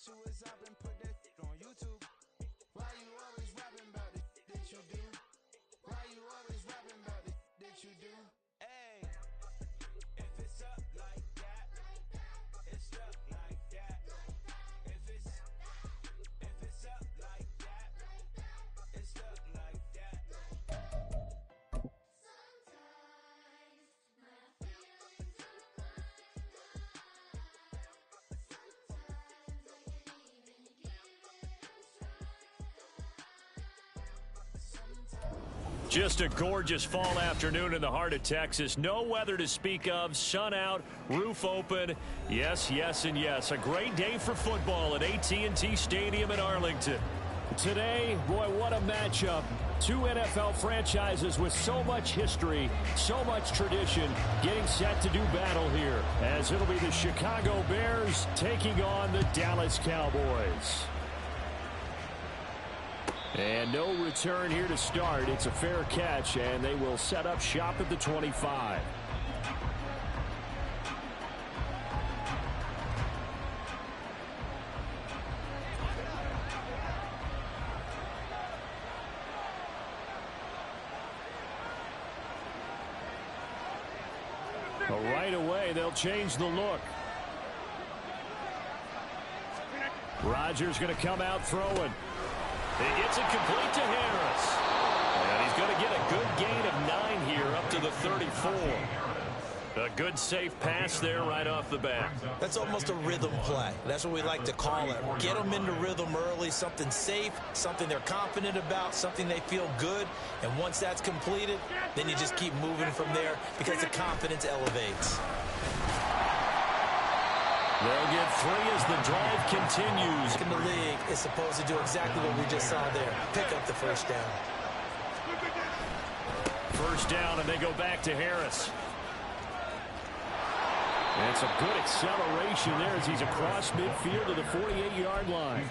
you is up and put that on YouTube. Why you always rapping about the that you do? Why you always rapping about the that you do? Hey, if it's up like that, it's up like that. If it's up like that, it's up like that. Just a gorgeous fall afternoon in the heart of Texas. No weather to speak of. Sun out, roof open. Yes, yes, and yes. A great day for football at AT&T Stadium in Arlington. Today, boy, what a matchup. Two NFL franchises with so much history, so much tradition, getting set to do battle here, as it'll be the Chicago Bears taking on the Dallas Cowboys. And no return here to start. It's a fair catch, and they will set up shop at the 25. But right away, they'll change the look. Rodgers going to come out throwing. He gets it complete to Harris. And he's going to get a good gain of 9 here up to the 34. A good safe pass there right off the bat. That's almost a rhythm play. That's what we like to call it. Get them into rhythm early, something safe, something they're confident about, something they feel good. And once that's completed, then you just keep moving from there because the confidence elevates. They'll get 3 as the drive continues. In the league is supposed to do exactly what we just saw there. Pick up the first down. First down, and they go back to Harris. And it's a good acceleration there as he's across midfield to the 48-yard line.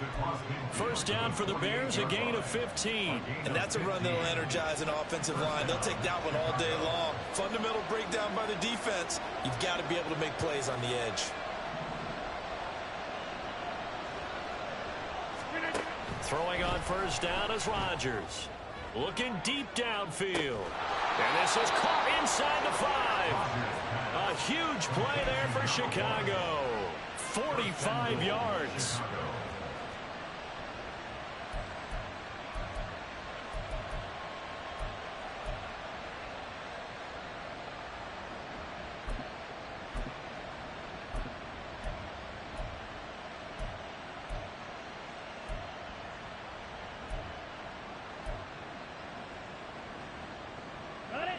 First down for the Bears, a gain of 15. And that's a run that'll energize an offensive line. They'll take that one all day long. Fundamental breakdown by the defense. You've got to be able to make plays on the edge. Throwing on first down is Rodgers. Looking deep downfield. And this is caught inside the 5. A huge play there for Chicago. 45 yards.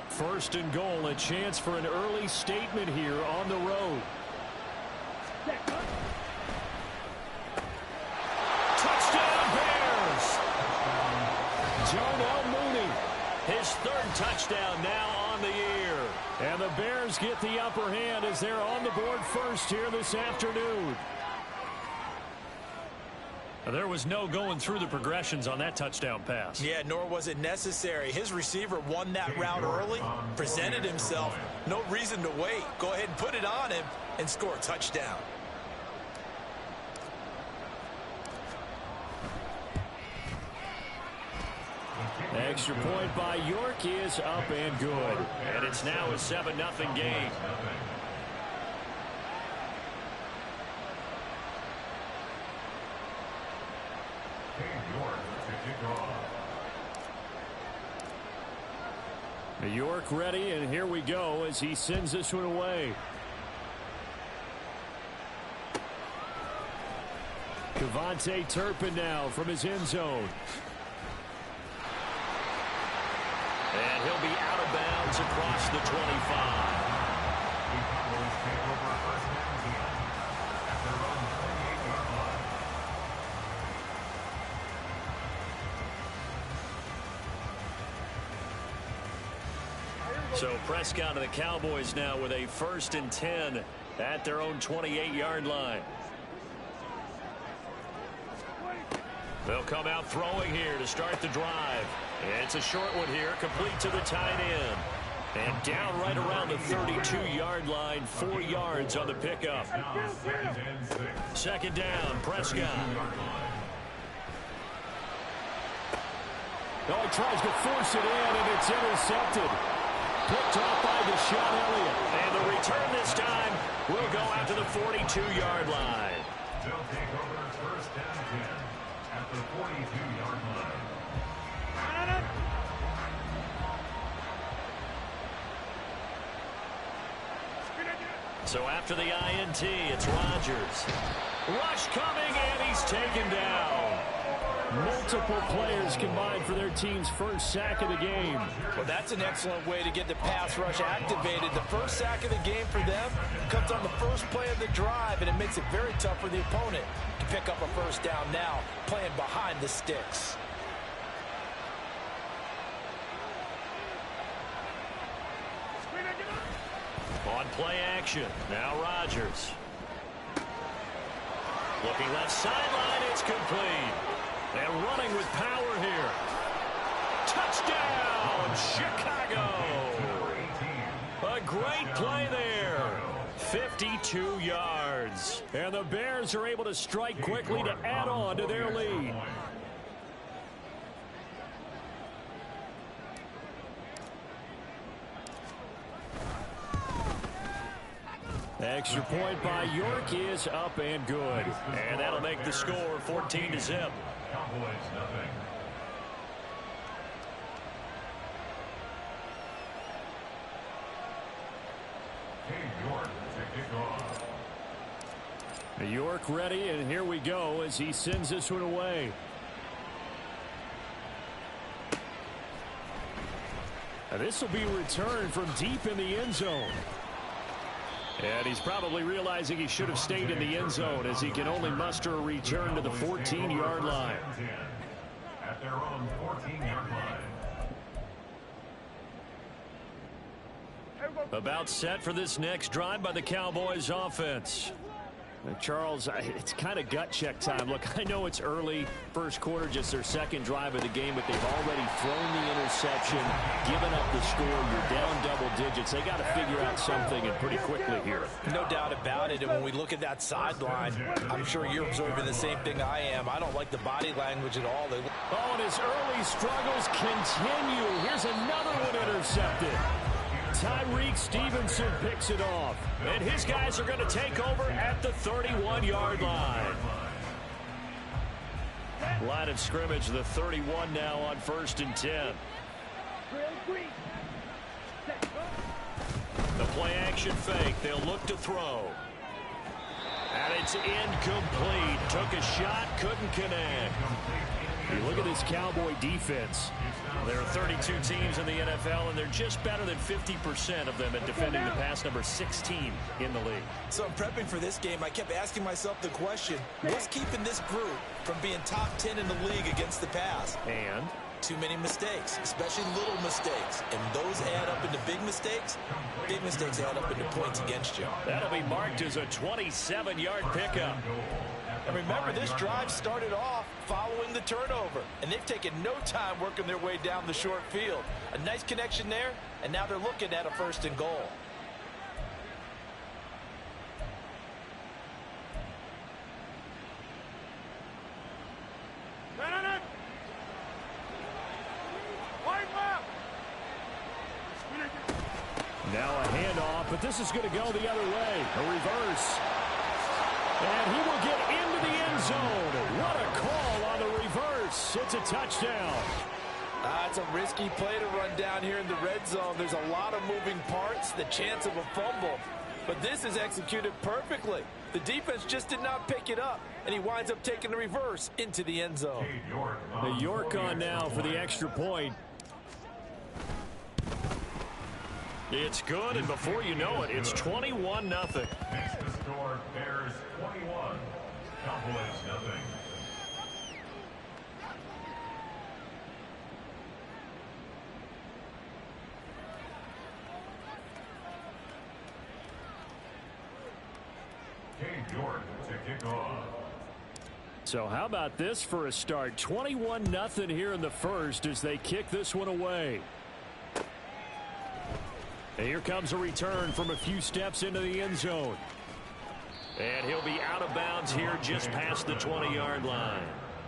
First and goal, a chance for an early statement here on the road. Touchdown Bears! Jonell Mooney, his 3rd touchdown now on the year. And the Bears get the upper hand as they're on the board first here this afternoon. There was no going through the progressions on that touchdown pass. Yeah, nor was it necessary. His receiver won that route early, presented himself. No reason to wait. Go ahead and put it on him and score a touchdown. Extra point by York is up and good. And it's now a 7-0 game. York ready, and here we go as he sends this one away. Devontae Turpin now from his end zone. And he'll be out of bounds across the 25. So Prescott and the Cowboys now with a 1st and 10 at their own 28-yard line. They'll come out throwing here to start the drive. It's a short one here, complete to the tight end. And down right around the 32-yard line, 4 yards on the pickup. Second down, Prescott. Oh, he tries to force it in, and it's intercepted. Picked off by Deshaun Elliott. And the return this time will go out to the 42-yard line. They'll take over first down 10 at the 42-yard line. So after the INT, it's Rodgers. Rush coming, and he's taken down. Multiple players combined for their team's first sack of the game. Well, that's an excellent way to get the pass rush activated. The first sack of the game for them comes on the first play of the drive, and it makes it very tough for the opponent to pick up a first down now, playing behind the sticks. On play action, now Rodgers. Looking left sideline, it's complete. And running with power here. Touchdown, Chicago. A great play there. 52 yards. And the Bears are able to strike quickly to add on to their lead. Extra point by York is up and good. And that'll make the score 14-0. Cowboys nothing. York to kick off. York ready, and here we go as he sends this one away. And this will be returned from deep in the end zone. And he's probably realizing he should have stayed in the end zone as he can only muster a return to the 14-yard line. At their own 14-yard line. About set for this next drive by the Cowboys offense. Charles, it's kind of gut check time. Look, I know it's early, first quarter, just their second drive of the game, but they've already thrown the interception, given up the score. You're down double digits. They got to figure out something, and pretty quickly here. No doubt about it. And when we look at that sideline, I'm sure you're observing the same thing I am. I don't like the body language at all. Oh, and his early struggles continue. Here's another one intercepted. Tyreek Stevenson picks it off. And his guys are going to take over at the 31-yard line. Line of scrimmage, the 31 now on 1st and 10. The play action fake. They'll look to throw. And it's incomplete. Took a shot, couldn't connect. You look at this Cowboy defense. There are 32 teams in the NFL, and they're just better than 50% of them at defending the pass, number 16 in the league. So I'm prepping for this game. I kept asking myself the question, what's keeping this group from being top 10 in the league against the pass? And too many mistakes, especially little mistakes. And those add up into big mistakes. Big mistakes add up into points against you. That'll be marked as a 27-yard pickup. And remember, this drive started off following the turnover, and they've taken no time working their way down the short field. A nice connection there, and now they're looking at a 1st and goal. Now a handoff, but this is going to go the other way. A reverse. And he will get into the end zone. What a call on the reverse. It's a touchdown. It's a risky play to run down here in the red zone. There's a lot of moving parts, the chance of a fumble. But this is executed perfectly. The defense just did not pick it up, and he winds up taking the reverse into the end zone. The York on now for the extra point. It's good, and before you know it, it's 21-0. Makes the score Bears 21, Cowboys nothing. York to kick off. So how about this for a start? 21-0 here in the first as they kick this one away. And here comes a return from a few steps into the end zone. And he'll be out of bounds here just past the 20-yard line.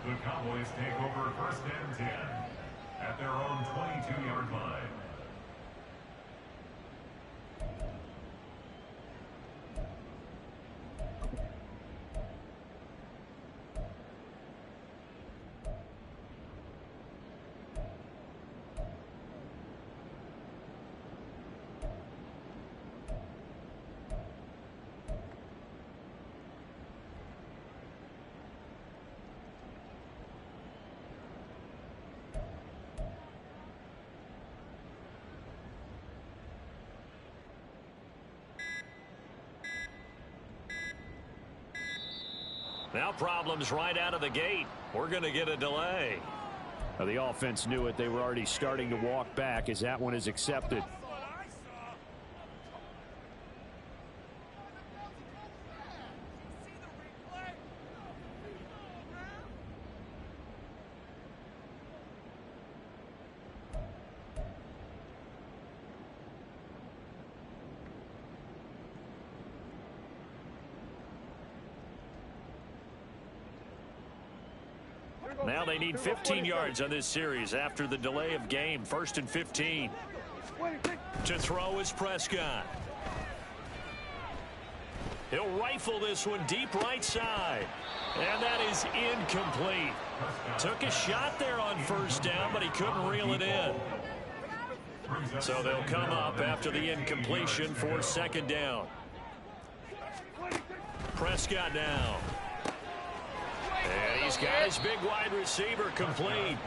The Cowboys take over 1st and 10 at their own 22-yard line. Now problems right out of the gate. We're going to get a delay. Now the offense knew it. They were already starting to walk back as that one is accepted. Now they need 15 yards on this series after the delay of game. 1st and 15. To throw is Prescott. He'll rifle this one deep right side. And that is incomplete. Took a shot there on 1st down, but he couldn't reel it in. So they'll come up after the incompletion for 2nd down. Prescott now. And he's got his big wide receiver complete.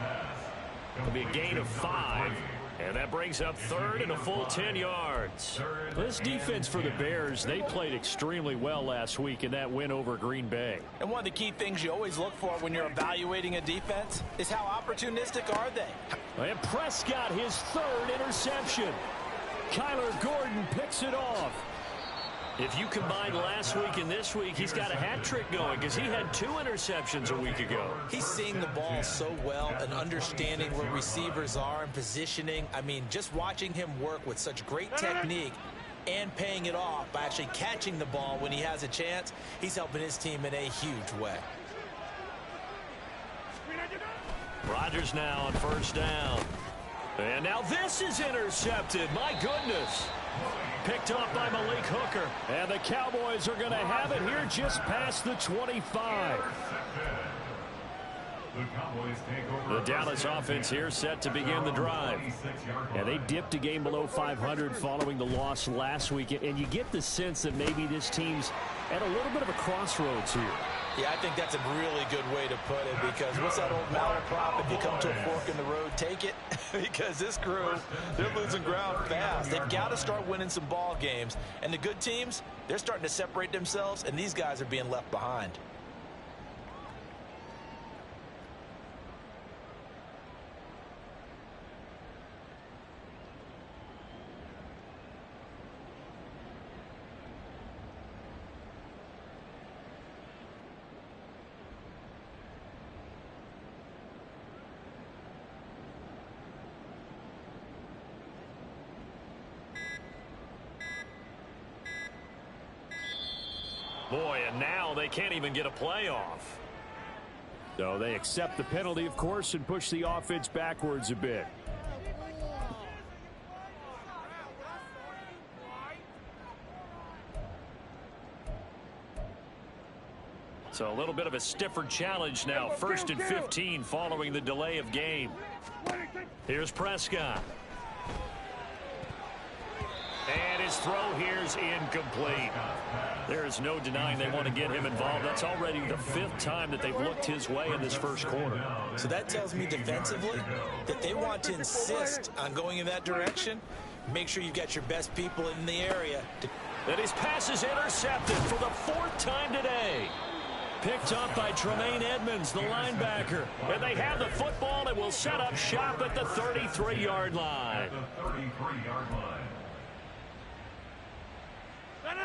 It'll be a gain of 5. And that brings up 3rd and a full 10 yards. This defense for the Bears, they played extremely well last week in that win over Green Bay. And one of the key things you always look for when you're evaluating a defense is how opportunistic are they. And Prescott, his 3rd interception. Kyler Gordon picks it off. If you combine last week and this week, he's got a hat trick going because he had 2 interceptions a week ago. He's seeing the ball so well and understanding where receivers are and positioning. I mean, just watching him work with such great technique and paying it off by actually catching the ball when he has a chance, he's helping his team in a huge way. Rodgers now on 1st down. And now this is intercepted. My goodness. Picked up by Malik Hooker. And the Cowboys are going to have it here just past the 25. The Dallas offense here set to begin the drive. And they dipped a game below 500 following the loss last week. And you get the sense that maybe this team's at a little bit of a crossroads here. Yeah, I think that's a really good way to put it, because what's that old malaprop? If you come to a fork in the road, take it. Because this crew, they're losing ground fast. They've got to start winning some ball games. And the good teams, they're starting to separate themselves, and these guys are being left behind. Boy, and now they can't even get a playoff. So they accept the penalty, of course, and push the offense backwards a bit. So a little bit of a stiffer challenge now. 1st and 15 following the delay of game. Here's Prescott. And his throw here's incomplete. There is no denying they want to get him involved. That's already the 5th time that they've looked his way in this 1st quarter. So that tells me defensively that they want to insist on going in that direction. Make sure you've got your best people in the area. And his pass is intercepted for the 4th time today. Picked up by Tremaine Edmonds, the linebacker. And they have the football and will set up shop at the 33-yard line.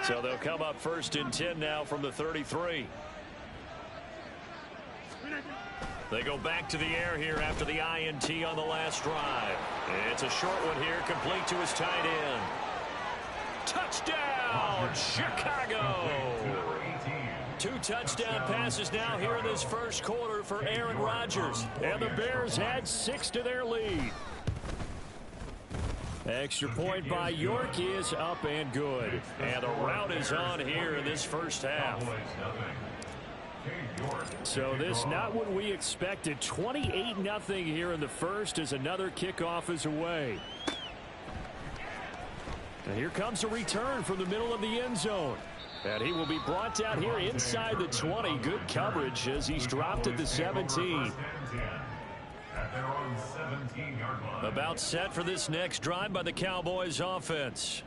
So they'll come up 1st and 10 now from the 33. They go back to the air here after the INT on the last drive. It's a short one here, complete to his tight end. Touchdown, Chicago! 2 touchdown passes now here in this first quarter for Aaron Rodgers. And the Bears add 6 to their lead. Extra point by York is up and good. And the rout is on here in this first half. So this not what we expected. 28-0 here in the first as another kickoff is away. And here comes a return from the middle of the end zone. And he will be brought down here inside the 20. Good coverage as he's dropped at the 17. About set for this next drive by the Cowboys offense.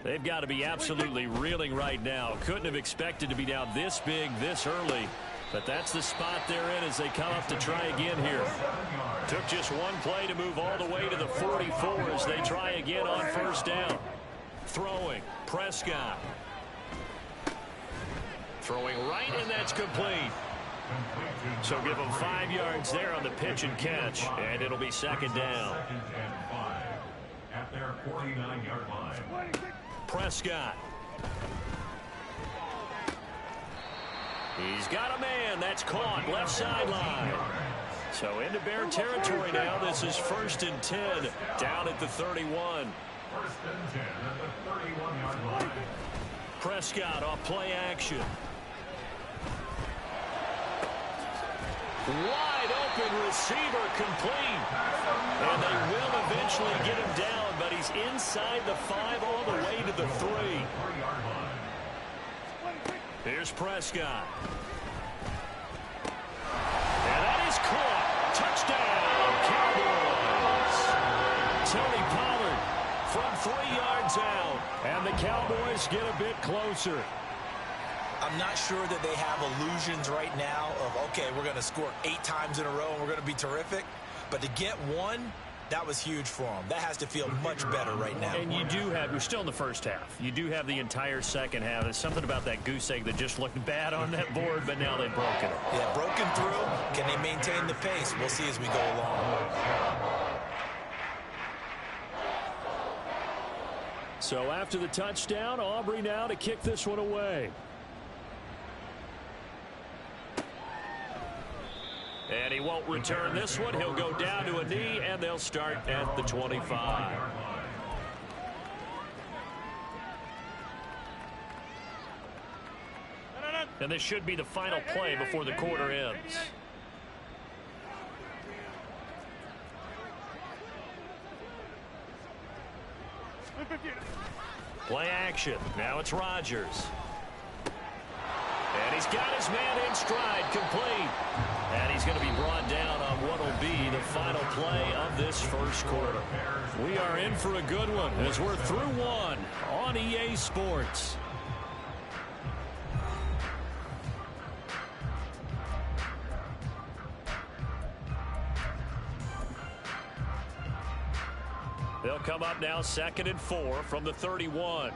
They've got to be absolutely reeling right now. Couldn't have expected to be down this big this early. But that's the spot they're in as they come up to try again here. Took just one play to move all the way to the 44 as they try again on first down. Throwing, Prescott. Throwing right, and that's complete. So give them 5 yards there on the pitch and catch, and it'll be second down. At their 49-yard line. Prescott. He's got a man. That's caught. Left sideline. So into Bear territory now. This is 1st and 10 down at the 31. 1st and 10 at the 31-yard line. Prescott off play action. Wide open receiver complete. And they will eventually get him down, but he's inside the 5 all the way to the 3. Here's Prescott. And that is caught. Touchdown, Cowboys. Tony Pollard from 3 yards out. And the Cowboys get a bit closer. I'm not sure that they have illusions right now of, okay, we're going to score 8 times in a row and we're going to be terrific. But to get one, that was huge for them. That has to feel much better right now. And you do have, we're still in the first half. You do have the entire second half. There's something about that goose egg that just looked bad on that board, but now they've broken it. Yeah, broken through. Can they maintain the pace? We'll see as we go along. So after the touchdown, Aubrey now to kick this one away. And he won't return this one. He'll go down to a knee, and they'll start at the 25. And this should be the final play before the quarter ends. Play action. Now it's Rodgers. And he's got his man in stride, complete. And he's going to be brought down on what will be the final play of this first quarter. We are in for a good one as we're through one on EA Sports. They'll come up now 2nd and 4 from the 31.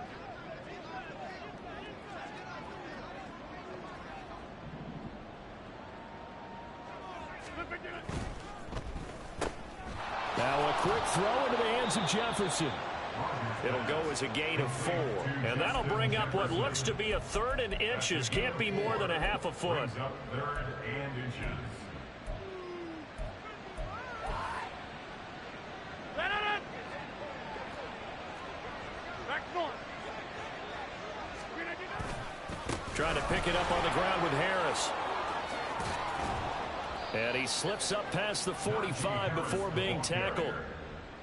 Now a quick throw into the hands of Jefferson. It'll go as a gain of 4. And that'll bring up what looks to be a 3rd and inches. Can't be more than a half a foot. 3rd and inches. Trying to pick it up on the ground with Harris. And he slips up past the 45 before being tackled.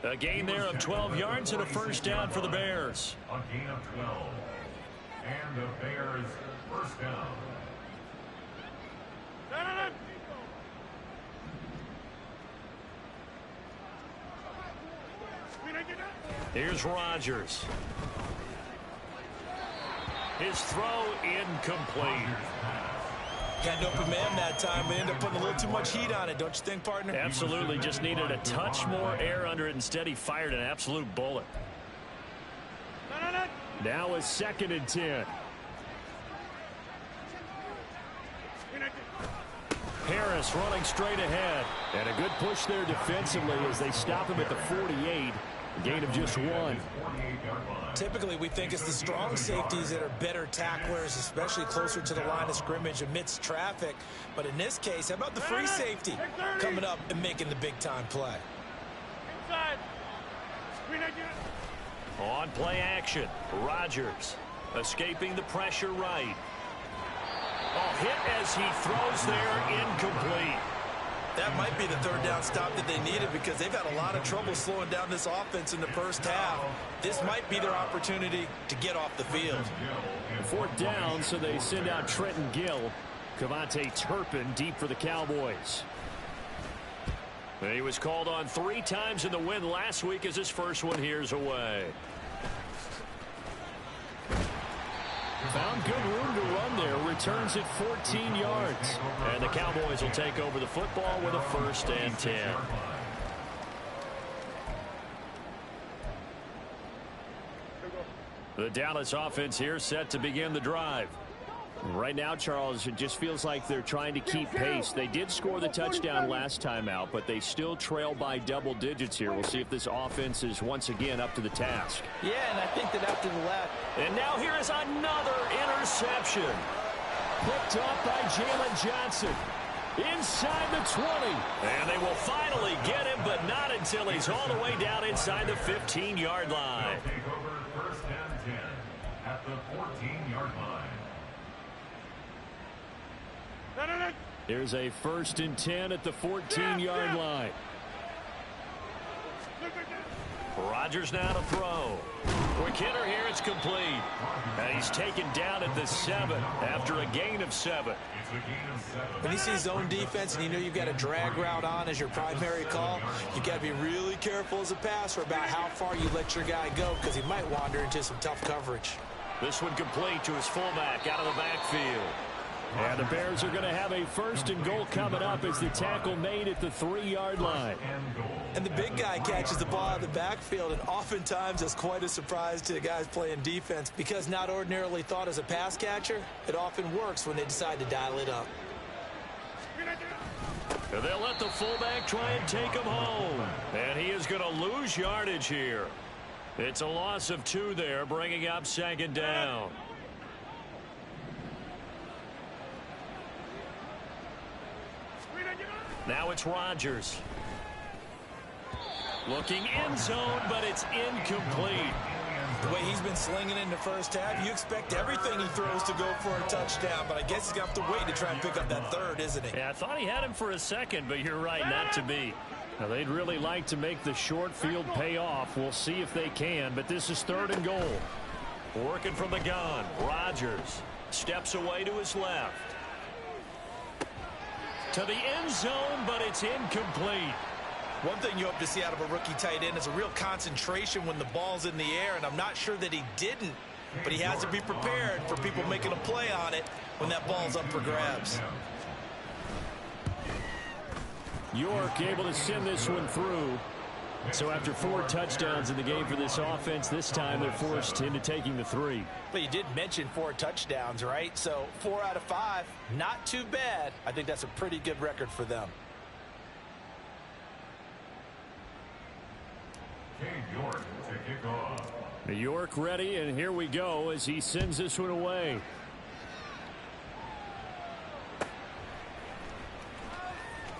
A gain there of 12 yards and a first down for the Bears. A gain of 12. And the Bears first down. Here's Rodgers. His throw incomplete. Got an open man that time, but ended up putting a little too much heat on it, don't you think, partner? Absolutely. Just needed a touch more air under it. Instead, he fired an absolute bullet. Now is 2nd and 10. Harris running straight ahead. And a good push there defensively as they stop him at the 48. Gain of just 1. Typically, we think it's the strong safeties that are better tacklers, especially closer to the line of scrimmage amidst traffic. But in this case, how about the free safety coming up and making the big-time play? On play action, Rodgers escaping the pressure right. Oh, hit as he throws there, incomplete. That might be the third down stop that they needed because they've had a lot of trouble slowing down this offense in the first half. This might be their opportunity to get off the field. 4th down, so they send out Trenton Gill. Cavante Turpin deep for the Cowboys. He was called on 3 times in the win last week as his first one here's away. Found good room to run there. Returns it 14 yards. And the Cowboys will take over the football with a 1st and 10. The Dallas offense here set to begin the drive. Right now, Charles, it just feels like they're trying to keep pace. They did score the touchdown last time out, but they still trail by double digits here. We'll see if this offense is once again up to the task. Yeah, and I think that after the last. And now here is another interception. Picked up by Jalen Johnson. Inside the 20. And they will finally get him, but not until he's all the way down inside the 15-yard line. Take over 1st and 10 at the 14-yard line. Here's a 1st and 10 at the 14-yard line. Rodgers now to throw. Quick hitter here, it's complete. And he's taken down at the 7 after a gain of 7. When you see zone defense and you know you've got a drag route on as your primary call, you've got to be really careful as a passer about how far you let your guy go because he might wander into some tough coverage. This one complete to his fullback out of the backfield. And the Bears are going to have a 1st and goal coming up as the tackle made at the 3-yard line. And the big guy catches the ball out of the backfield, and oftentimes that's quite a surprise to the guys playing defense because not ordinarily thought as a pass catcher, it often works when they decide to dial it up. And they'll let the fullback try and take him home. And he is going to lose yardage here. It's a loss of 2 there, bringing up 2nd down. Now it's Rodgers. Looking end zone, but it's incomplete. The way he's been slinging in the first half, you expect everything he throws to go for a touchdown, but I guess he's going to have to wait to try and pick up that 3rd, isn't he? Yeah, I thought he had him for a second, but you're right, not to be. Now, they'd really like to make the short field pay off. We'll see if they can, but this is 3rd and goal. Working from the gun, Rodgers steps away to his left. To the end zone, but it's incomplete. One thing you hope to see out of a rookie tight end is a real concentration when the ball's in the air, and I'm not sure that he didn't, but he has to be prepared for people making a play on it when that ball's up for grabs. York able to send this one through. So after 4 touchdowns in the game for this offense, this time they're forced into taking the 3. But you did mention 4 touchdowns, right? So 4 out of 5, not too bad. I think that's a pretty good record for them. York to kick off. York ready, and here we go as he sends this one away.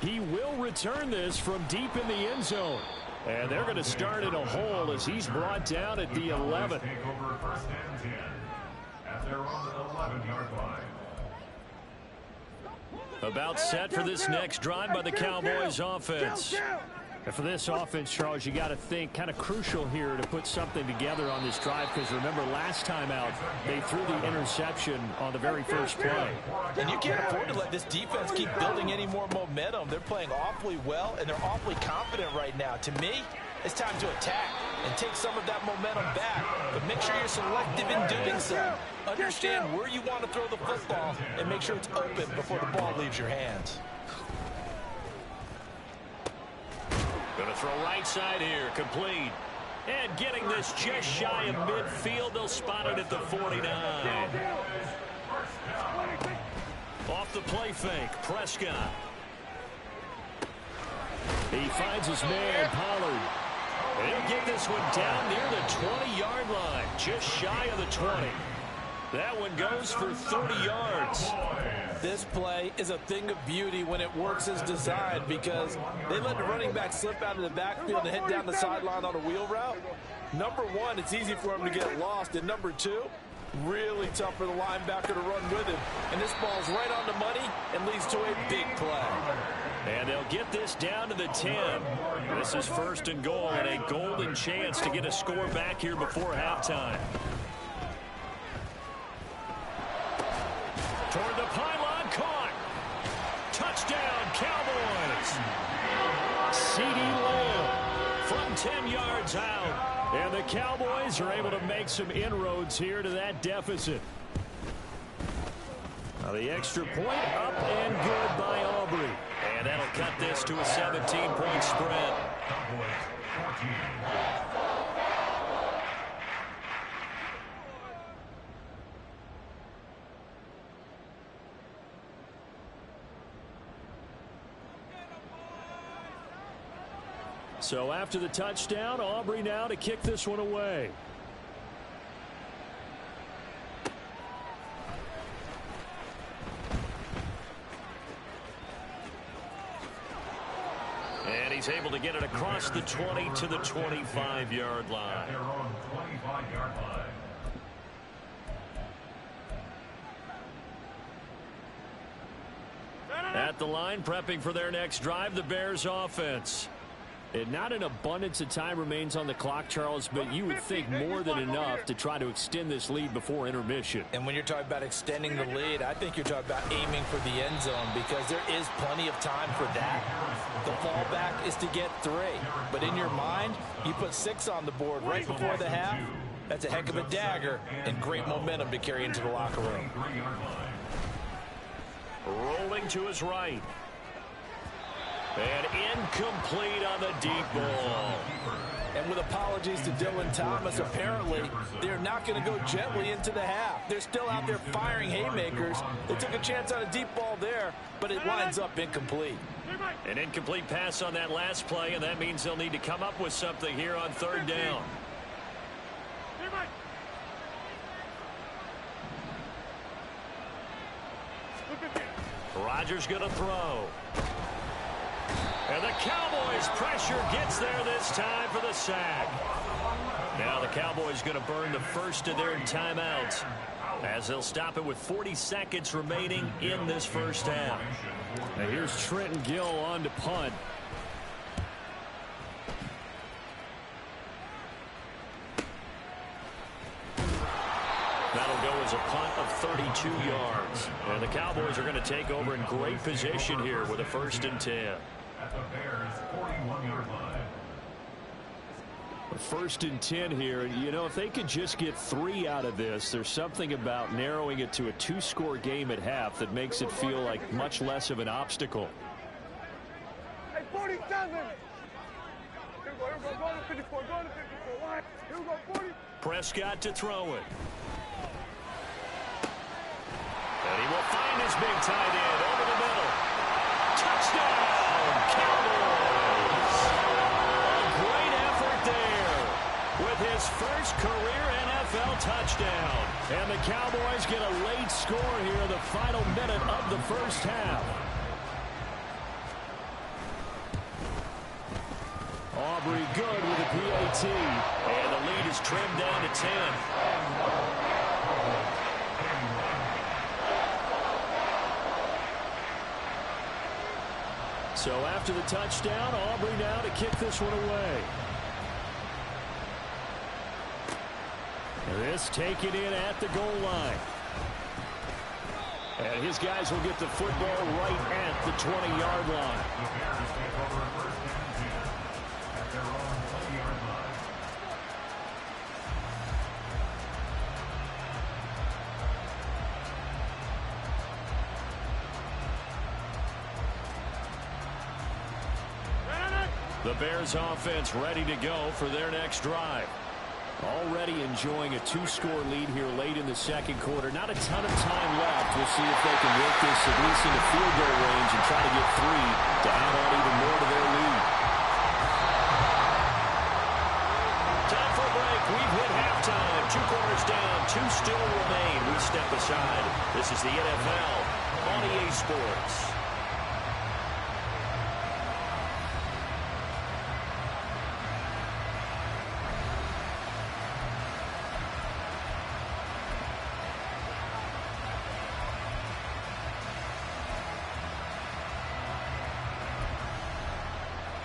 He will return this from deep in the end zone. And they're going to start in a hole as he's brought down at the 11. Take over 1st and 10 at their own 11-yard line. About set for this next drive by the Cowboys offense. And for this offense, Charles, you got to think kind of crucial here to put something together on this drive because remember last time out they threw the interception on the very first play. And you can't afford to let this defense keep building any more momentum. They're playing awfully well and they're awfully confident right now. To me, it's time to attack and take some of that momentum back, but make sure you're selective in doing so. Understand where you want to throw the football and make sure it's open before the ball leaves your hands. Going to throw right side here, complete. And getting this just shy of midfield, they'll spot it at the 49. Off the play fake, Prescott. He finds his man, Pollard. And he'll get this one down near the 20-yard line, just shy of the 20. That one goes for 30 yards. This play is a thing of beauty when it works as designed because they let the running back slip out of the backfield and head down the sideline on a wheel route. Number one, it's easy for him to get lost. And number two, really tough for the linebacker to run with him. And this ball's right on the money and leads to a big play. And they'll get this down to the 10. This is 1st and goal and a golden chance to get a score back here before halftime. Toward the pylon, caught. Touchdown, Cowboys. CeeDee Lamb from 10 yards out. And the Cowboys are able to make some inroads here to that deficit. Now the extra point up and good by Aubrey. And that'll cut this to a 17-point spread. Cowboys 14. So after the touchdown, Aubrey now to kick this one away. And he's able to get it across the 20 to the 25-yard line. At their own 25-yard line. At the line, prepping for their next drive, the Bears offense. And not an abundance of time remains on the clock, Charles, but you would think more than enough to try to extend this lead before intermission. And when you're talking about extending the lead, I think you're talking about aiming for the end zone because there is plenty of time for that. The fallback is to get 3. But in your mind, you put 6 on the board right before the half. That's a heck of a dagger and great momentum to carry into the locker room. Rolling to his right. And incomplete on the deep ball. And with apologies to Dylan Thomas, apparently they're not going to go gently into the half. They're still out there firing haymakers. They took a chance on a deep ball there, but it lines up incomplete. An incomplete pass on that last play, and that means they'll need to come up with something here on 3rd down. Rodgers going to throw. And the Cowboys' pressure gets there this time for the sack. Now the Cowboys going to burn the first of their timeouts as they'll stop it with 40 seconds remaining in this first half. Now here's Trenton Gill on to punt. That'll go as a punt of 32 yards. And the Cowboys are going to take over in great position here with a 1st and 10. At the Bears' 41-yard line. 1st and 10 here, and you know, if they could just get 3 out of this, there's something about narrowing it to a 2-score game at half that makes it feel like much less of an obstacle. Hey, 47! Here we go, go to 54, go to 54, line. Here we go, 40. Prescott to throw it. And he will find his big tight end over the middle. Touchdown, Cowboys! A great effort there with his first career NFL touchdown. And the Cowboys get a late score here in the final minute of the first half. Aubrey good with a PAT. And the lead is trimmed down to 10. So after the touchdown, Aubrey now to kick this one away. And this taken in at the goal line. And his guys will get the football right at the 20-yard line. The Bears take over 1st and 10 at their own 20-yard line. The Bears offense ready to go for their next drive. Already enjoying a 2-score lead here late in the second quarter. Not a ton of time left. We'll see if they can work this at least into field goal range and try to get 3 to add on even more to their lead. side. This is the NFL on EA Sports.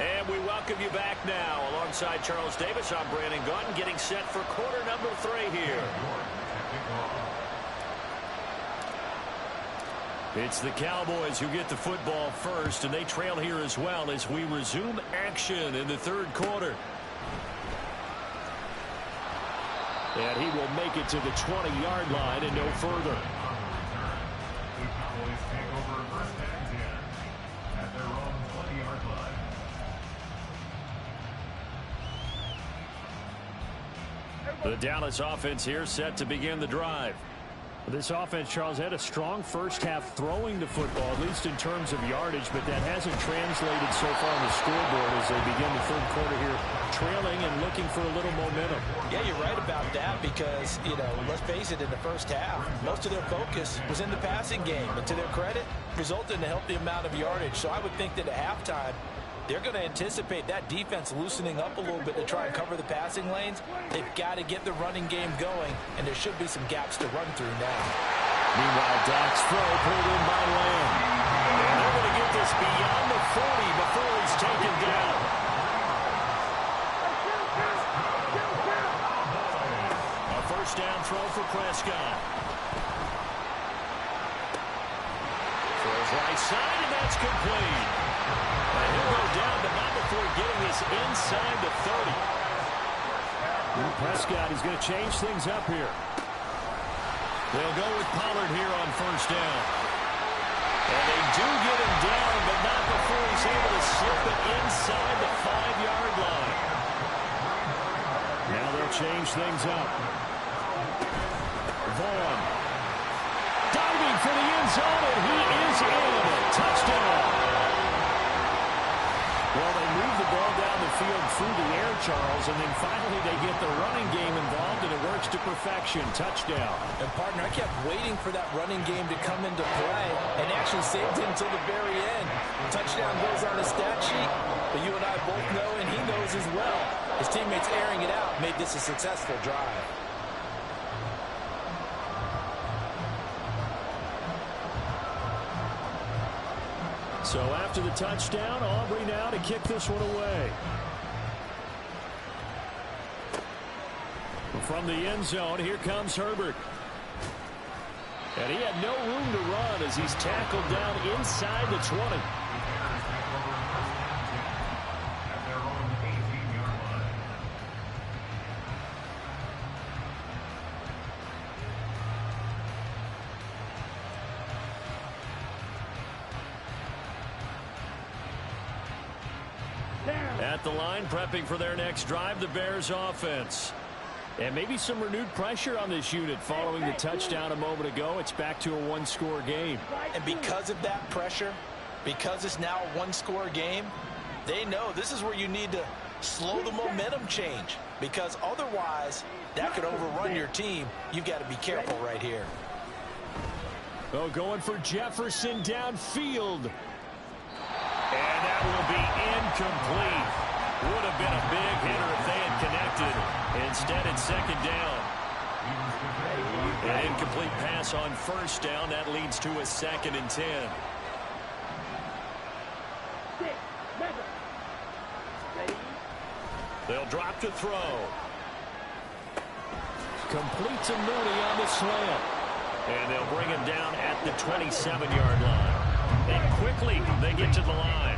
And we welcome you back now. Alongside Charles Davis, I'm Brandon Gaudin, getting set for quarter number 3 here. It's the Cowboys who get the football first, and they trail here as well as we resume action in the third quarter. And he will make it to the 20-yard line and no further. The Cowboys take over first and 10 at their own 20-yard line. The Dallas offense here set to begin the drive. This offense, Charles, had a strong first half throwing the football, at least in terms of yardage, but that hasn't translated so far on the scoreboard as they begin the third quarter here, trailing and looking for a little momentum. Yeah, you're right about that because, let's face it, in the first half, most of their focus was in the passing game. And to their credit, resulted in a healthy amount of yardage. So I would think that at halftime, they're going to anticipate that defense loosening up a little bit to try and cover the passing lanes. They've got to get the running game going, and there should be some gaps to run through now. Meanwhile, Dak's throw pulled in by Lamb. And they're going to get this beyond the 40 before he's taken down. A first down throw for Prescott. Throws right side, and that's complete. And he'll go down, but not before getting this inside the 30. And Prescott is going to change things up here. They'll go with Pollard here on first down. And they do get him down, but not before he's able to slip it inside the 5-yard line. Now they'll change things up. Vaughn diving for the end zone, and he is in. Touchdown. Well, they move the ball down the field through the air, Charles, and then finally they get the running game involved, and it works to perfection. Touchdown. And, partner, I kept waiting for that running game to come into play and actually saved it until the very end. Touchdown goes on the stat sheet, but you and I both know, and he knows as well, his teammates airing it out made this a successful drive. So after the touchdown, Aubrey now to kick this one away. From the end zone, here comes Herbert. And he had no room to run as he's tackled down inside the 20. At their own 18-yard line. At the line, prepping for their next drive, the Bears offense. And maybe some renewed pressure on this unit following the touchdown a moment ago. It's back to a one-score game. And because of that pressure, because it's now a one-score game, they know this is where you need to slow the momentum change, because otherwise that could overrun your team. You've got to be careful right here. Oh, going for Jefferson downfield. And that will be incomplete. Would have been a big hitter if they had connected. Instead, it's second down. An incomplete pass on first down. That leads to a 2nd and 10. They'll drop to throw. Complete to Mooney on the slant. And they'll bring him down at the 27-yard line. And quickly, they get to the line.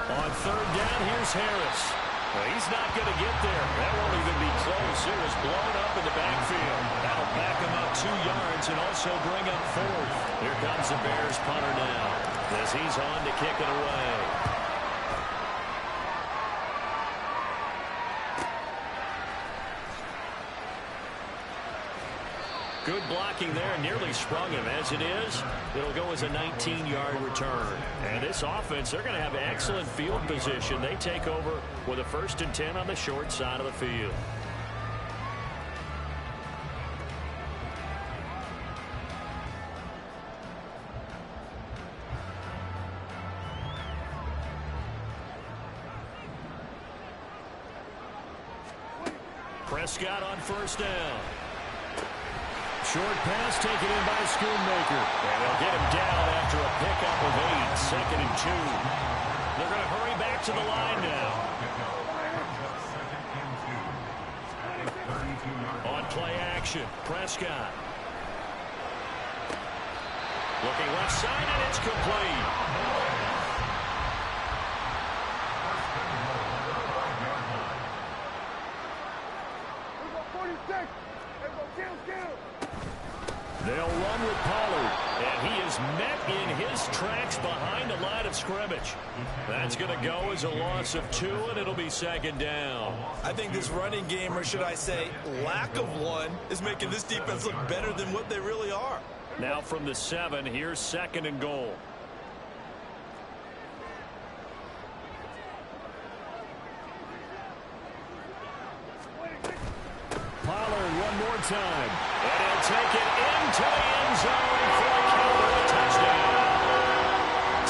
On third down, here's Harris. Well, he's not going to get there. That won't even be close. It was blown up in the backfield. That'll back him up 2 yards and also bring up 4th. Here comes the Bears punter now as he's on to kick it away. Good blocking there, nearly sprung him. As it is, it'll go as a 19-yard return. And this offense, they're going to have excellent field position. They take over with a 1st and 10 on the short side of the field. Prescott on first down. Short pass taken in by Schoonmaker. And they'll get him down after a pickup of 8. 2nd and 2. They're going to hurry back to the line now. On play action, Prescott. Looking left side, and it's complete. They'll run with Pollard, and he is met in his tracks behind the line of scrimmage. That's going to go as a loss of 2, and it'll be 2nd down. I think this running game, or should I say lack of one, is making this defense look better than what they really are. Now from the 7, here's 2nd and goal. Pollard one more time. And he'll take it into the end zone for a Cowboy touchdown.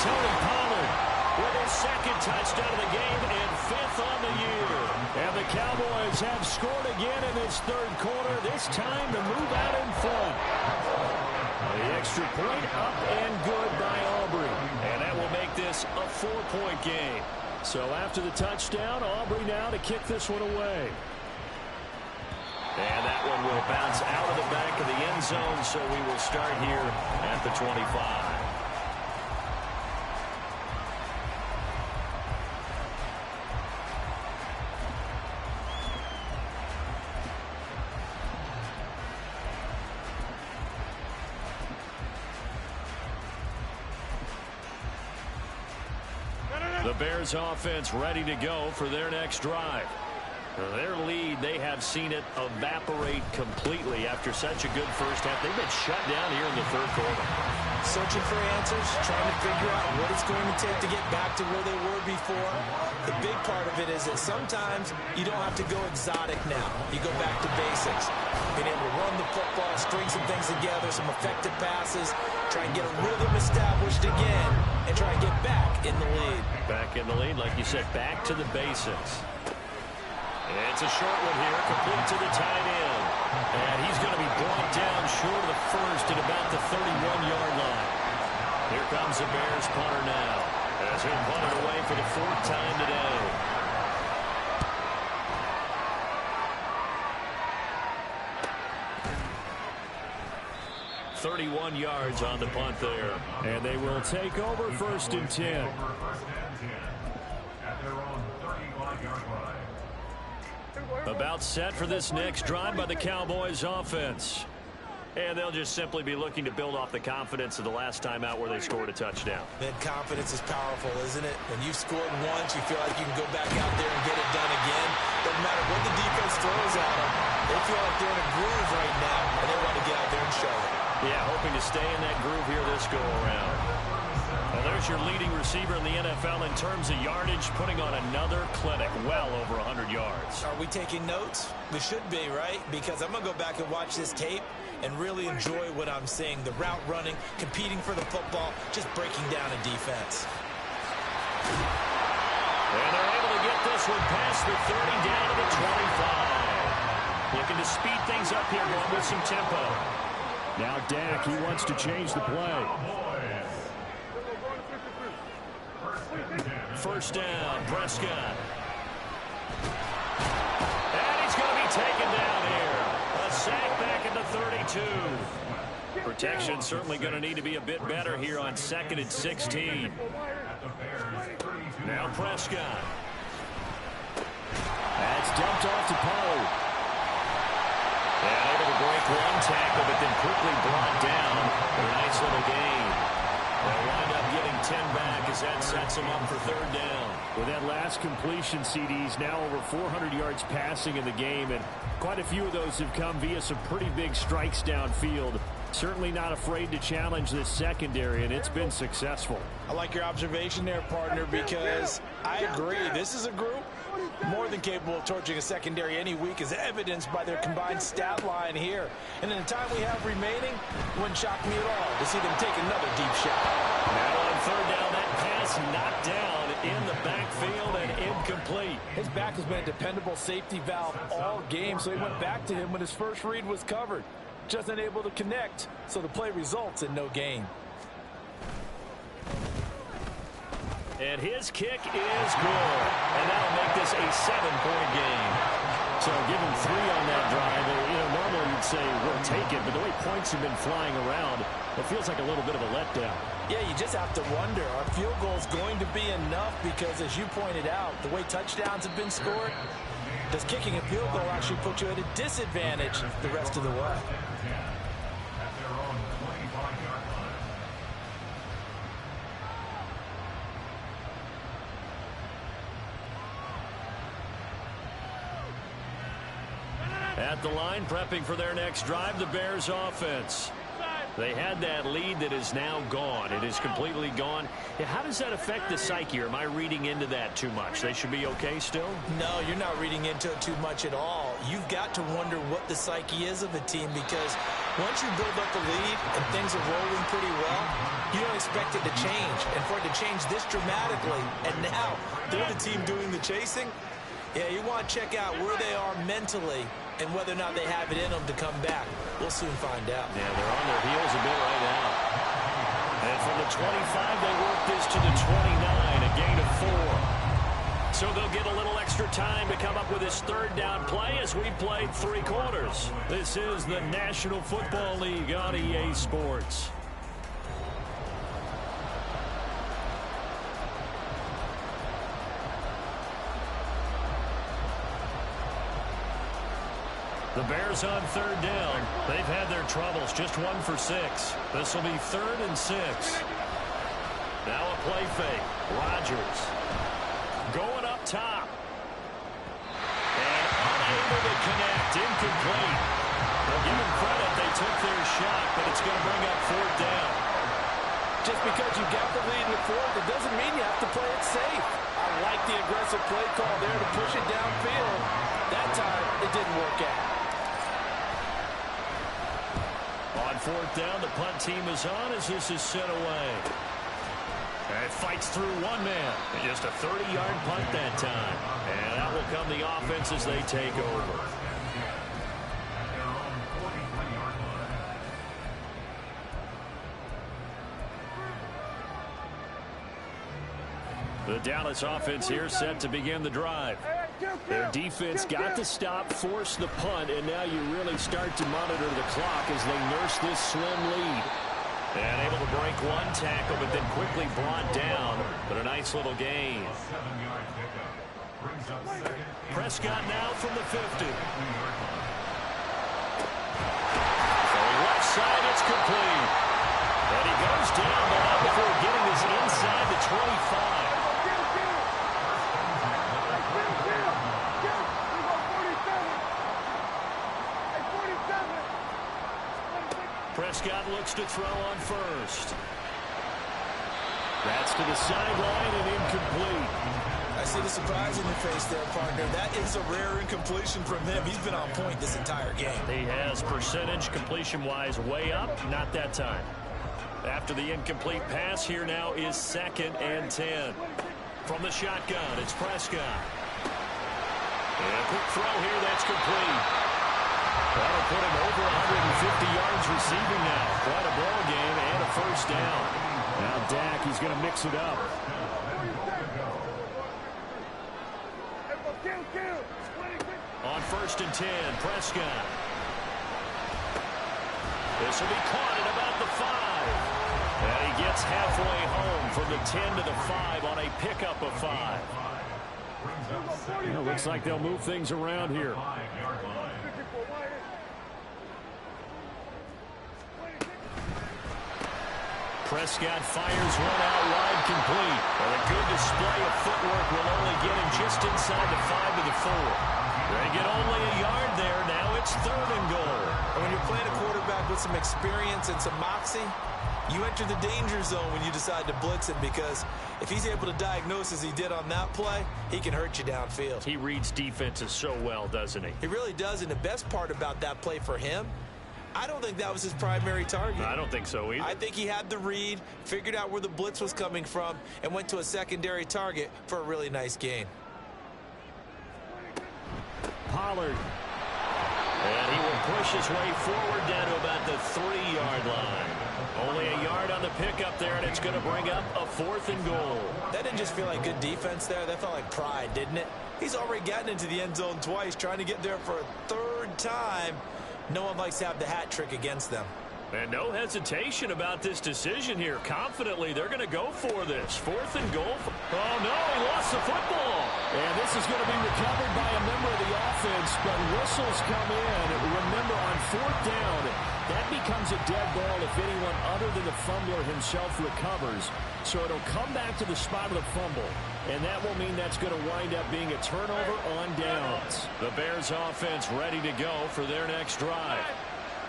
Tony Pollard with his 2nd touchdown of the game and 5th on the year. And the Cowboys have scored again in this 3rd quarter, this time to move out in front. The extra point up and good by Aubrey. And that will make this a 4-point game. So after the touchdown, Aubrey now to kick this one away. And that one will bounce out of the back of the end zone, so we will start here at the 25. The Bears offense ready to go for their next drive. Their lead, they have seen it evaporate completely after such a good first half. They've been shut down here in the 3rd quarter. Searching for answers, trying to figure out what it's going to take to get back to where they were before. The big part of it is that sometimes you don't have to go exotic now. You go back to basics. Being able to run the football, string some things together, some effective passes, try and get a rhythm established again, and try and get back in the lead. Back in the lead, like you said, back to the basics. It's a short one here, complete to the tight end. And he's going to be brought down short of the first at about the 31-yard line. Here comes the Bears punter now, as he'll punt it away for the 4th time today. .31 yards on the punt there. And they will take over 1st and 10. At their own 31-yard line. About set for this next drive by the Cowboys offense. And they'll just simply be looking to build off the confidence of the last time out where they scored a touchdown. Man, confidence is powerful, isn't it? When you've scored once, you feel like you can go back out there and get it done again. Doesn't matter what the defense throws at them. They feel like they're in a groove right now, and they want to get out there and show it. Yeah, hoping to stay in that groove here this go-around. Well, there's your leading receiver in the NFL in terms of yardage, putting on another clinic, well over 100 yards. Are we taking notes? We should be, right? Because I'm going to go back and watch this tape and really enjoy what I'm seeing. The route running, competing for the football, just breaking down a defense. And they're able to get this one past the 30 down to the 25. Looking to speed things up here, going with some tempo. Now Dak, he wants to change the play. First down, Prescott. And he's going to be taken down here. A sack back at the 32. Protection certainly going to need to be a bit better here on 2nd and 16. Now Prescott. That's dumped off to Pollard. And able to break one tackle, but then quickly brought down. A nice little gain. They'll wind up getting 10 back as that sets them up for 3rd down. With that last completion, CD's now over 400 yards passing in the game, and quite a few of those have come via some pretty big strikes downfield. Certainly not afraid to challenge this secondary, and it's been successful. I like your observation there, partner, because I agree. This is a group more than capable of torching a secondary any week, as evidenced by their combined stat line here. And in the time we have remaining, wouldn't shock me at all to see them take another deep shot. Now on 3rd down, that pass knocked down in the backfield and incomplete. feet. His back has been a dependable safety valve all game, so he went back to him when his first read was covered. Just unable to connect, so the play results in no gain. And his kick is good. And that'll make this a 7-point game. So give him 3 on that drive. Normally you'd say we'll take it, but the way points have been flying around, it feels like a little bit of a letdown. Yeah, you just have to wonder, are field goals going to be enough? Because as you pointed out, the way touchdowns have been scored, does kicking a field goal actually put you at a disadvantage the rest of the way? At the line, prepping for their next drive, the Bears offense. They had that lead that is now gone. It is completely gone. How does that affect the psyche? Or am I reading into that too much? They should be okay still? No, you're not reading into it too much at all. You've got to wonder what the psyche is of a team, because once you build up a lead and things are rolling pretty well, you don't expect it to change. And for it to change this dramatically, and now they're the team doing the chasing, yeah, you want to check out where they are mentally and whether or not they have it in them to come back. We'll soon find out. Yeah, they're on their heels a bit right now. And from the 25, they work this to the 29, a gain of 4. So they'll get a little extra time to come up with this third down play as we played 3 quarters. This is the National Football League on EA Sports. The Bears on third down. They've had their troubles. Just 1 for 6. This will be 3rd and 6. Now a play fake. Rodgers going up top. And unable to connect. Incomplete. They'll give them credit. They took their shot, but it's going to bring up 4th down. Just because you got the lead in the 4th, it doesn't mean you have to play it safe. I like the aggressive play call there to push it downfield. That time, it didn't work out. On 4th down, the punt team is on as this is sent away. And it fights through one man. Just a 30-yard punt that time. And that will come the offense as they take over. The Dallas offense here set to begin the drive. Their defense got the stop, forced the punt, and now you really start to monitor the clock as they nurse this slim lead. And able to break one tackle, but then quickly brought down. But a nice little gain. Prescott now from the 50. Going left side, it's complete. And he goes down, but not before getting this inside the 25. Prescott looks to throw on first. That's to the sideline and incomplete. I see the surprise in your face there, partner. That is a rare incompletion from him. He's been on point this entire game. He has percentage completion-wise way up. Not that time. After the incomplete pass, here now is 2nd and 10. From the shotgun, it's Prescott. And a quick throw here, that's complete. That'll put him over 150 yards receiving now. Quite a ball game and a 1st down. Now Dak, he's going to mix it up. On 1st and 10, Prescott. This will be caught at about the 5. And he gets halfway home from the 10 to the 5 on a pickup of 5. Well, looks like they'll move things around here. Prescott fires one out wide, complete. But a good display of footwork will only get him just inside the 5 to the 4. They get only a yard there. Now it's 3rd and goal. And when you're playing a quarterback with some experience and some moxie, you enter the danger zone when you decide to blitz him, because if he's able to diagnose as he did on that play, he can hurt you downfield. He reads defenses so well, doesn't he? He really does, and the best part about that play for him, I don't think that was his primary target. I don't think so either. I think he had the read, figured out where the blitz was coming from, and went to a secondary target for a really nice gain. Pollard. And he will push his way forward down to about the 3-yard line. Only a yard on the pickup there, and it's going to bring up a 4th and goal. That didn't just feel like good defense there. That felt like pride, didn't it? He's already gotten into the end zone twice, trying to get there for a 3rd time. No one likes to have the hat trick against them. And no hesitation about this decision here. Confidently, they're going to go for this. 4th and goal. Oh, no, he lost the football. And this is going to be recovered by a member of the offense, but whistles come in. Remember, on 4th down, that becomes a dead ball if anyone other than the fumbler himself recovers. So it'll come back to the spot of the fumble, and that will mean that's going to wind up being a turnover on downs. The Bears offense ready to go for their next drive.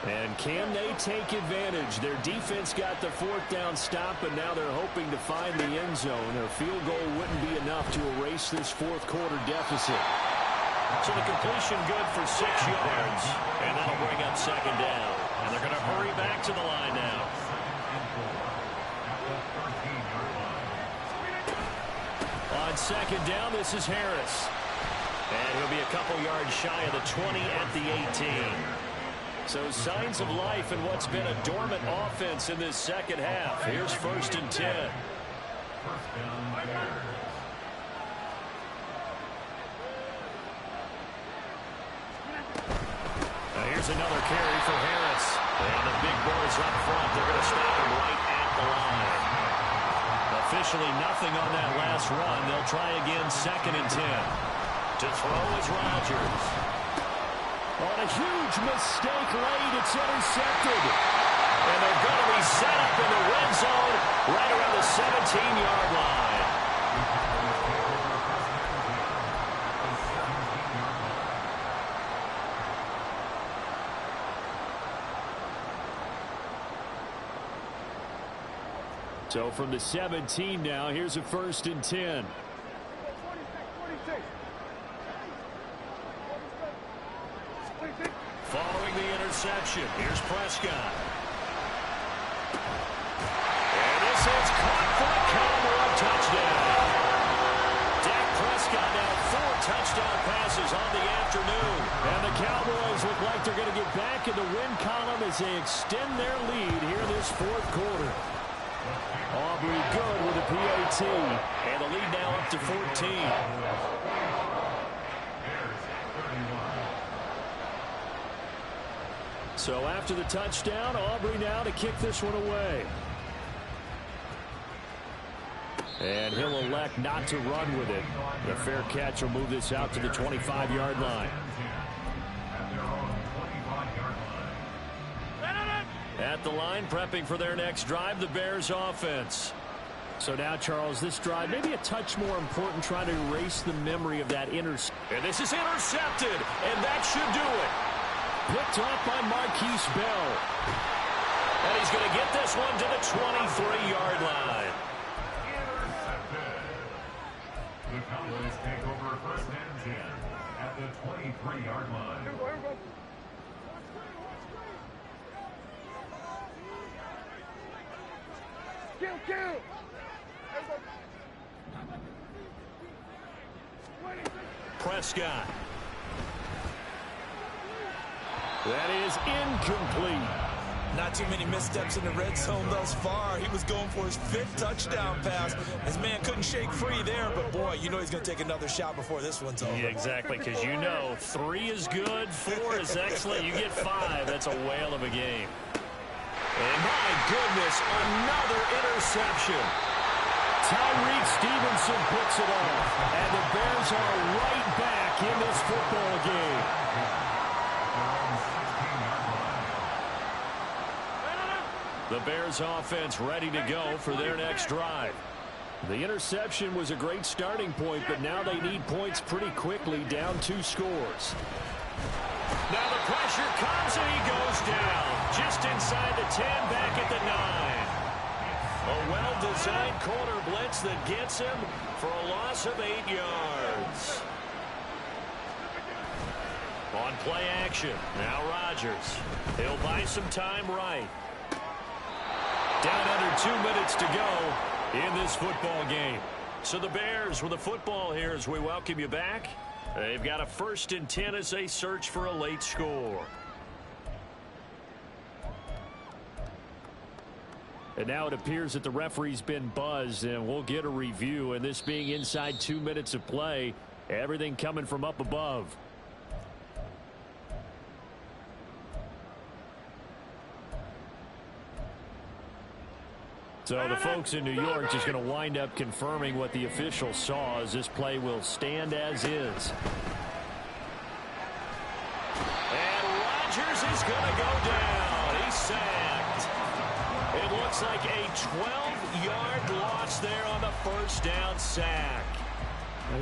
And can they take advantage? Their defense got the 4th down stop, and now they're hoping to find the end zone. A field goal wouldn't be enough to erase this 4th quarter deficit. So the completion good for 6 yards, and that'll bring up 2nd down. And they're going to hurry back to the line now. On 2nd down, this is Harris. And he'll be a couple yards shy of the 20 at the 18. So signs of life in what's been a dormant offense in this 2nd half. Here's 1st and 10. Now here's another carry for Harris. And the big boys up front, they're going to stop him right at the line. Officially nothing on that last run. They'll try again 2nd and 10. To throw is Rodgers. On a huge mistake late, it's intercepted. And they're going to be set up in the red zone right around the 17-yard line. So from the 17 now, here's a 1st and 10. Following the interception, here's Prescott. And this is caught for a Cowboy touchdown. Dak Prescott now 4 touchdown passes on the afternoon. And the Cowboys look like they're going to get back in the win column as they extend their lead here this 4th quarter. Aubrey good with a PAT. And the lead now up to 14. So after the touchdown, Aubrey now to kick this one away. And he'll elect not to run with it. The fair catch will move this out to the 25-yard line. At the line, prepping for their next drive, the Bears offense. So now, Charles, this drive maybe a touch more important, trying to erase the memory of that interception. And this is intercepted, and that should do it. Picked off by Marquise Bell. And he's going to get this one to the 23-yard line. The Cowboys take over 1st and 10 at the 23-yard line. Here we go, here we go. Kill! Prescott. That is incomplete. Not too many missteps in the red zone thus far. He was going for his 5th touchdown pass. His man couldn't shake free there, but boy, you know he's going to take another shot before this one's over. Yeah, exactly, because you know 3 is good, 4 is excellent. You get 5. That's a whale of a game. And my goodness, another interception. Tyreek Stevenson puts it off, and the Bears are right back in this football game. The Bears offense ready to go for their next drive. The interception was a great starting point, but now they need points pretty quickly, down 2 scores. Now the pressure comes and he goes down. Just inside the 10, back at the 9. A well-designed corner blitz that gets him for a loss of 8 yards. On play action, now Rodgers. He'll buy some time right. Down under 2 minutes to go in this football game. So the Bears with the football here as we welcome you back. They've got a 1st and 10 as they search for a late score. And now it appears that the referee's been buzzed, and we'll get a review. And this being inside 2 minutes of play, everything coming from up above. So the folks in New York just going to wind up confirming what the official saw, as this play will stand as is. And Rodgers is going to go down. He's sacked. It looks like a 12-yard loss there on the 1st down sack.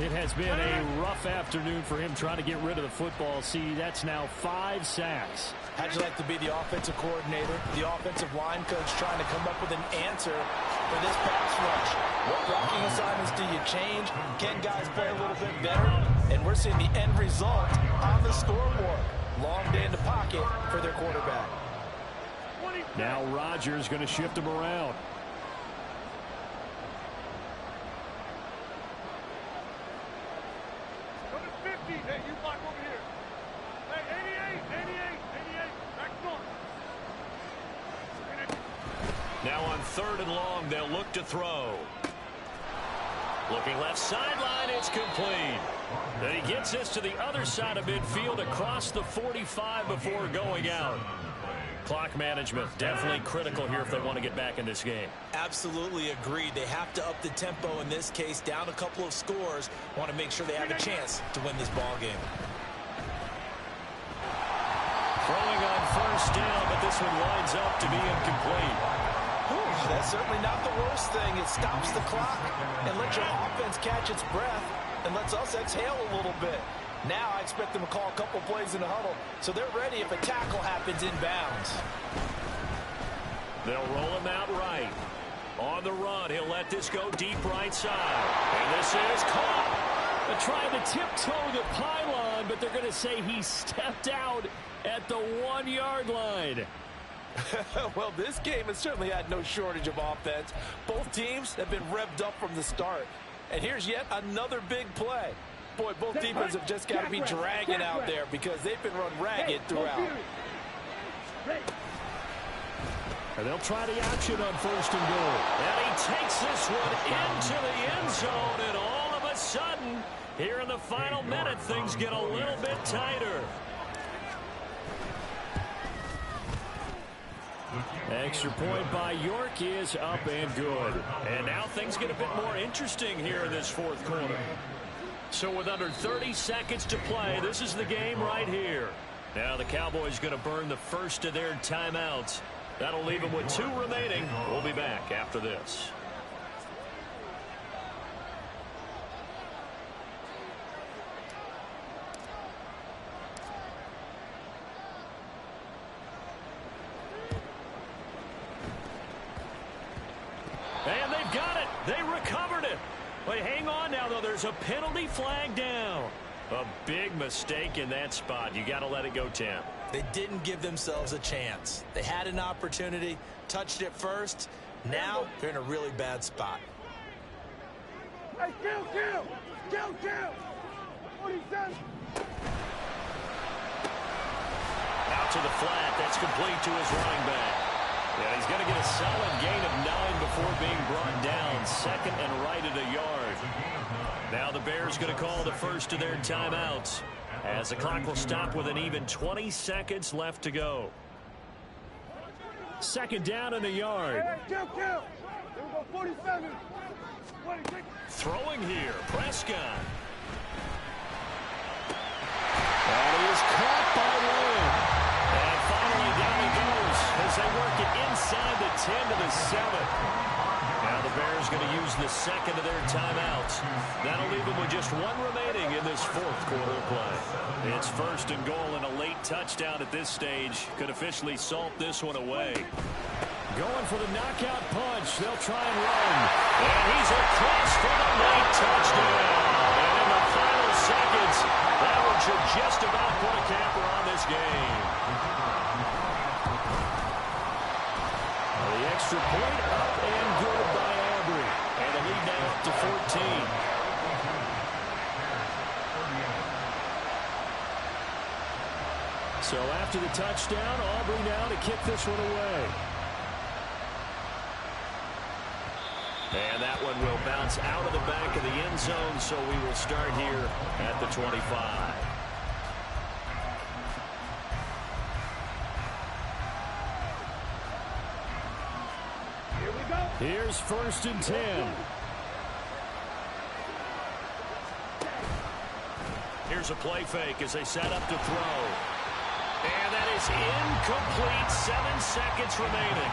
It has been a rough afternoon for him trying to get rid of the football. See, that's now 5 sacks. How'd you like to be the offensive coordinator, the offensive line coach, trying to come up with an answer for this pass rush? What blocking assignments do you change? Can guys play a little bit better? And we're seeing the end result on the scoreboard. Long day in the pocket for their quarterback. Now Rodgers going to shift him around. Go to 50. Hey, you block over here. Hey, 88. Back on. Now on 3rd and long, they'll look to throw. Looking left sideline, it's complete. Then he gets this to the other side of midfield across the 45 before going out. Clock management definitely critical here if they want to get back in this game. Absolutely agreed. They have to up the tempo in this case, down a couple of scores. Want to make sure they have a chance to win this ball game. Throwing on 1st down, but this one winds up to be incomplete. That's certainly not the worst thing. It stops the clock and lets your offense catch its breath and lets us exhale a little bit. Now I expect them to call a couple plays in the huddle so they're ready if a tackle happens inbounds. They'll roll him out right. On the run, he'll let this go deep right side. And this is caught. They're trying to tiptoe the pylon, but they're going to say he stepped out at the 1-yard line. Well, this game has certainly had no shortage of offense. Both teams have been revved up from the start. And here's yet another big play. Boy, both defenses have just got to be dragging out there because they've been run ragged throughout. And they'll try the action on 1st and goal. And he takes this one into the end zone, and all of a sudden, here in the final minute, things get a little bit tighter. Extra point by York is up and good. And now things get a bit more interesting here in this 4th quarter. So with under 30 seconds to play, this is the game right here. Now the Cowboys going to burn the first of their timeouts. That'll leave them with 2 remaining. We'll be back after this. And they've got it. They recovered it. Wait, hang on now, though. There's a penalty flag down. A big mistake in that spot. You got to let it go, Tim. They didn't give themselves a chance. They had an opportunity, touched it first. Now they're in a really bad spot. Hey, kill! 47. Out to the flat. That's complete to his running back. Yeah, he's going to get a solid gain of 9 before being brought down. 2nd and right at a yard. Now the Bears going to call the first of their timeouts, as the clock will stop with an even 20 seconds left to go. 2nd down in a yard. Hey, kill! Here we go, 47. Throwing here, Prescott. And he is caught by Lamb. And finally down he goes as they work it inside the 10 to the 7. Now the Bears going to use the 2nd of their timeouts. That'll leave them with just 1 remaining in this 4th quarter of play. It's 1st and goal, and a late touchdown at this stage could officially salt this one away. Going for the knockout punch. They'll try and run. And he's across for the late touchdown. And in the final seconds, that one should just about put a capper on this game. The extra point up and good by Aubrey. And the lead now up to 14. So after the touchdown, Aubrey now to kick this one away. And that one will bounce out of the back of the end zone, so we will start here at the 25. Here we go. Here's 1st and 10. Here's a play fake as they set up to throw. And that is incomplete. 7 seconds remaining.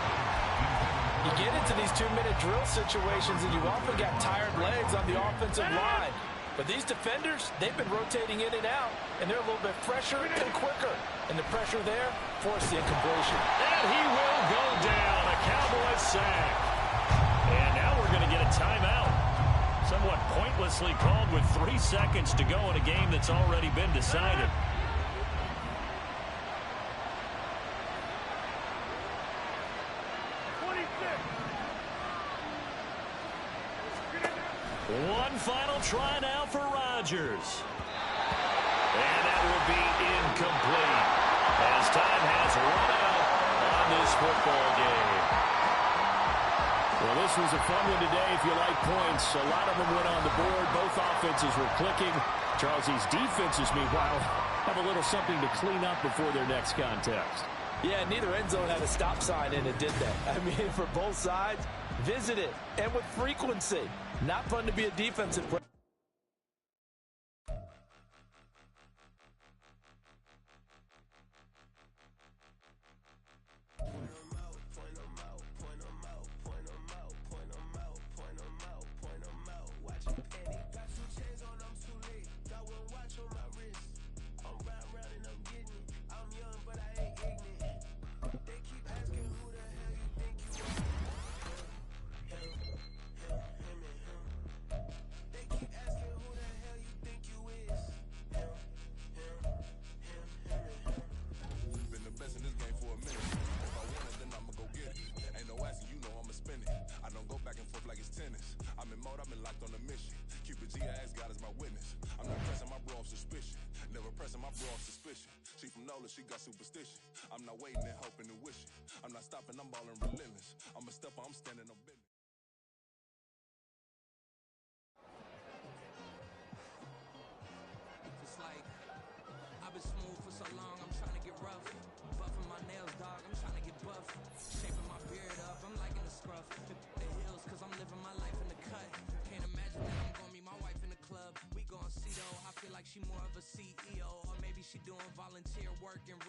You get into these 2-minute drill situations and you often got tired legs on the offensive line. But these defenders, they've been rotating in and out, and they're a little bit fresher and quicker. And the pressure there forced the incompletion. And he will go down. A Cowboys sack. And now we're going to get a timeout. Somewhat pointlessly called with 3 seconds to go in a game that's already been decided. One final try now for Rodgers. And that will be incomplete as time has run out on this football game. Well, this was a fun one today if you like points. A lot of them went on the board. Both offenses were clicking. Charles, these defenses, meanwhile, have a little something to clean up before their next contest. Yeah, neither end zone had a stop sign in it, did they? I mean, for both sides, visit it, and with frequency. Not fun to be a defensive player. She got superstition. I'm not waiting and hoping and wishing. I'm not stopping, I'm balling relentless. I'm a stepper, I'm standing on business. It's like I've been smooth for so long, I'm trying to get rough. Buffing my nails, dog, I'm trying to get buff. Shaping my beard up, I'm liking the scruff. The hills, cause I'm living my life in the cut. Can't imagine that I'm gonna meet my wife in the club. We gon' see though, I feel like she more of a CEO. Or maybe she doing volunteer work in